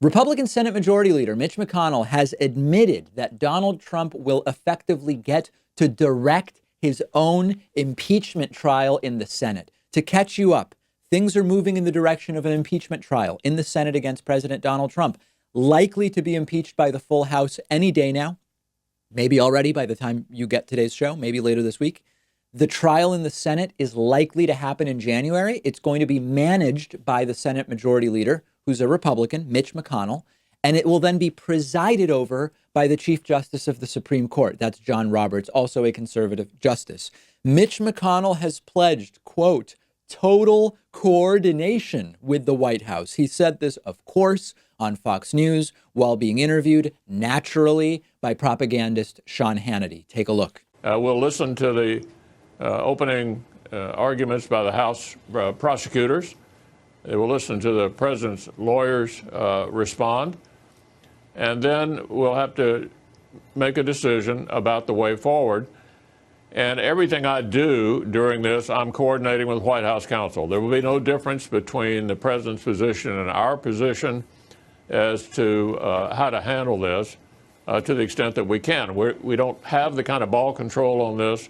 Republican Senate Majority Leader Mitch McConnell has admitted that Donald Trump will effectively get to direct his own impeachment trial in the Senate. To catch you up, things are moving in the direction of an impeachment trial in the Senate against President Donald Trump, likely to be impeached by the full House any day now, maybe already by the time you get today's show, maybe later this week. The trial in the Senate is likely to happen in January. It's going to be managed by the Senate Majority Leader, who's a Republican, Mitch McConnell, and it will then be presided over by the Chief Justice of the Supreme Court. That's John Roberts, also a conservative justice. Mitch McConnell has pledged, quote, total coordination with the White House. He said this, of course, on Fox News while being interviewed naturally by propagandist Sean Hannity. Take a look. We'll listen to the opening arguments by the House prosecutors. They will listen to the president's lawyers respond. And then we'll have to make a decision about the way forward. And everything I do during this, I'm coordinating with White House counsel. There will be no difference between the president's position and our position as to how to handle this to the extent that we can. We don't have the kind of ball control on this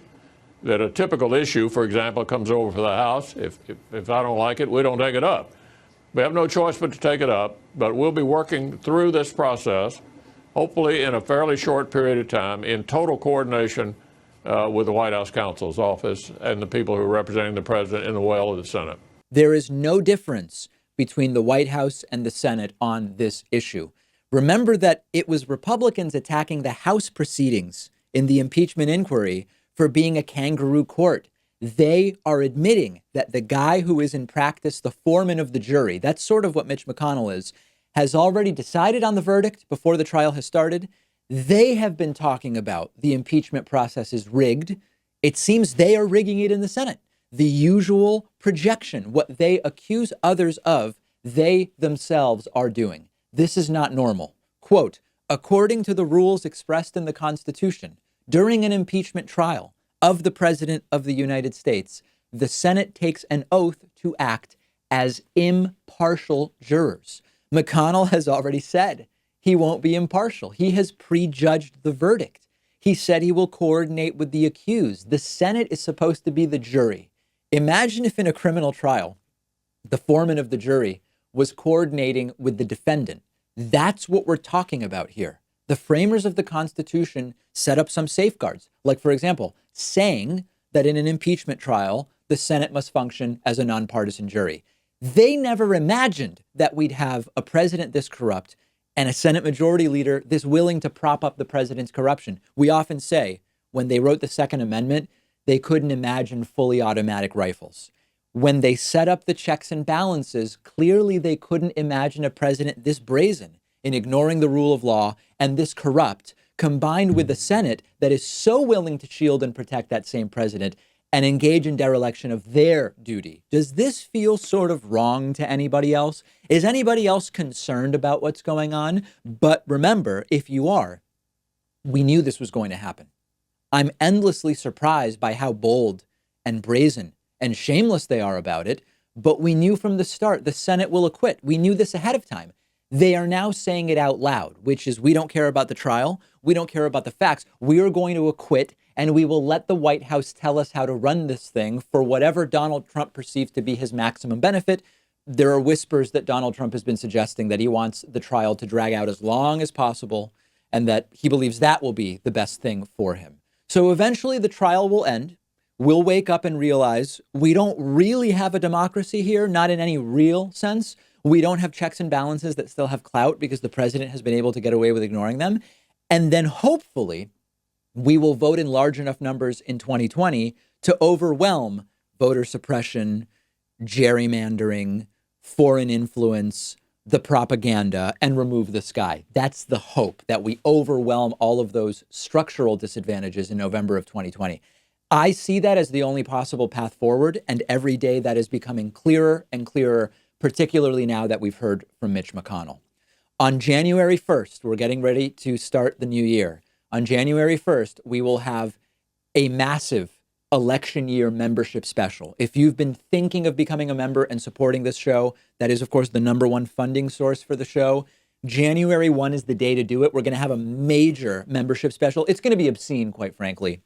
that a typical issue, for example, comes over for the House. If I don't like it, we don't take it up. We have no choice but to take it up, but we'll be working through this process, hopefully in a fairly short period of time, in total coordination with the White House counsel's office and the people who are representing the president in the well of the Senate. There is no difference between the White House and the Senate on this issue. Remember that it was Republicans attacking the House proceedings in the impeachment inquiry for being a kangaroo court. They are admitting that the guy who is in practice the foreman of the jury, that's sort of what Mitch McConnell is, has already decided on the verdict before the trial has started. They have been talking about the impeachment process is rigged. It seems they are rigging it in the Senate. The usual projection, what they accuse others of, they themselves are doing. This is not normal. Quote, according to the rules expressed in the Constitution, during an impeachment trial of the President of the United States, the Senate takes an oath to act as impartial jurors. McConnell has already said he won't be impartial. He has prejudged the verdict. He said he will coordinate with the accused. The Senate is supposed to be the jury. Imagine if in a criminal trial, the foreman of the jury was coordinating with the defendant. That's what we're talking about here. The framers of the Constitution set up some safeguards, like, for example, saying that in an impeachment trial, the Senate must function as a nonpartisan jury. They never imagined that we'd have a president this corrupt and a Senate Majority Leader this willing to prop up the president's corruption. We often say when they wrote the Second Amendment, they couldn't imagine fully automatic rifles. When they set up the checks and balances, clearly they couldn't imagine a president this brazen in ignoring the rule of law and this corrupt, combined with the Senate that is so willing to shield and protect that same president and engage in dereliction of their duty. Does this feel sort of wrong to anybody else? Is anybody else concerned about what's going on? But remember, if you are, we knew this was going to happen. I'm endlessly surprised by how bold and brazen and shameless they are about it, but we knew from the start the Senate will acquit. We knew this ahead of time. They are now saying it out loud, which is we don't care about the trial. We don't care about the facts. We are going to acquit, and we will let the White House tell us how to run this thing for whatever Donald Trump perceives to be his maximum benefit. There are whispers that Donald Trump has been suggesting that he wants the trial to drag out as long as possible and that he believes that will be the best thing for him. So eventually the trial will end. We'll wake up and realize we don't really have a democracy here, not in any real sense. We don't have checks and balances that still have clout because the president has been able to get away with ignoring them. And then hopefully we will vote in large enough numbers in 2020 to overwhelm voter suppression, gerrymandering, foreign influence, the propaganda, and remove this guy. That's the hope, that we overwhelm all of those structural disadvantages in November of 2020. I see that as the only possible path forward, and every day that is becoming clearer and clearer, particularly now that we've heard from Mitch McConnell. On January 1st, we're getting ready to start the new year. On January 1st, we will have a massive election year membership special. If you've been thinking of becoming a member and supporting this show, that is, of course, the #1 funding source for the show. January 1 is the day to do it. We're going to have a major membership special. It's going to be obscene, quite frankly.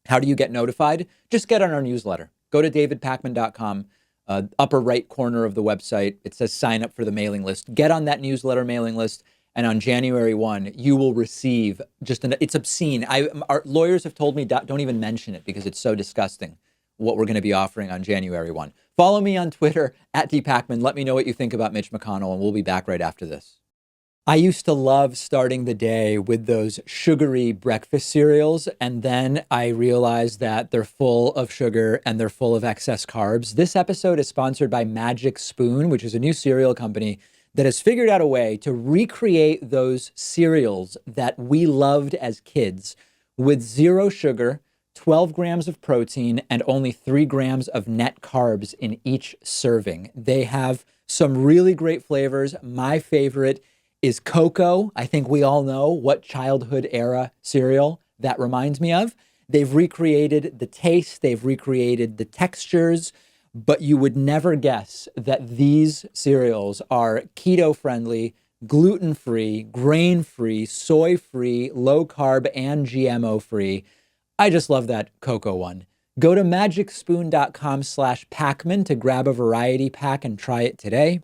How do you get notified? Just get on our newsletter. Go to davidpakman.com, upper right corner of the website. It says sign up for the mailing list. Get on that newsletter mailing list. And on January 1, you will receive it's obscene. Our lawyers have told me don't even mention it because it's so disgusting what we're going to be offering on January 1. Follow me on Twitter at @dpakman. Let me know what you think about Mitch McConnell, and we'll be back right after this. I used to love starting the day with those sugary breakfast cereals, and then I realized that they're full of sugar and they're full of excess carbs. This episode is sponsored by Magic Spoon, which is a new cereal company that has figured out a way to recreate those cereals that we loved as kids with 0 sugar, 12 grams of protein, and only 3 grams of net carbs in each serving. They have some really great flavors. My favorite is cocoa. I think we all know what childhood era cereal that reminds me of. They've recreated the taste, they've recreated the textures, but you would never guess that these cereals are keto-friendly, gluten-free, grain-free, soy-free, low-carb, and GMO-free. I just love that cocoa one. Go to magicspoon.com/Pakman to grab a variety pack and try it today.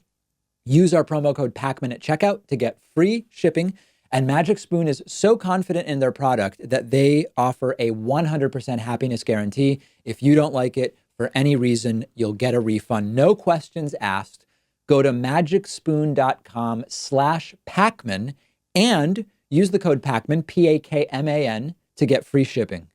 Use our promo code Pakman at checkout to get free shipping. And Magic Spoon is so confident in their product that they offer a 100% happiness guarantee. If you don't like it for any reason, you'll get a refund. No questions asked. Go to magicspoon.com/Pakman and use the code Pakman, Pakman, to get free shipping.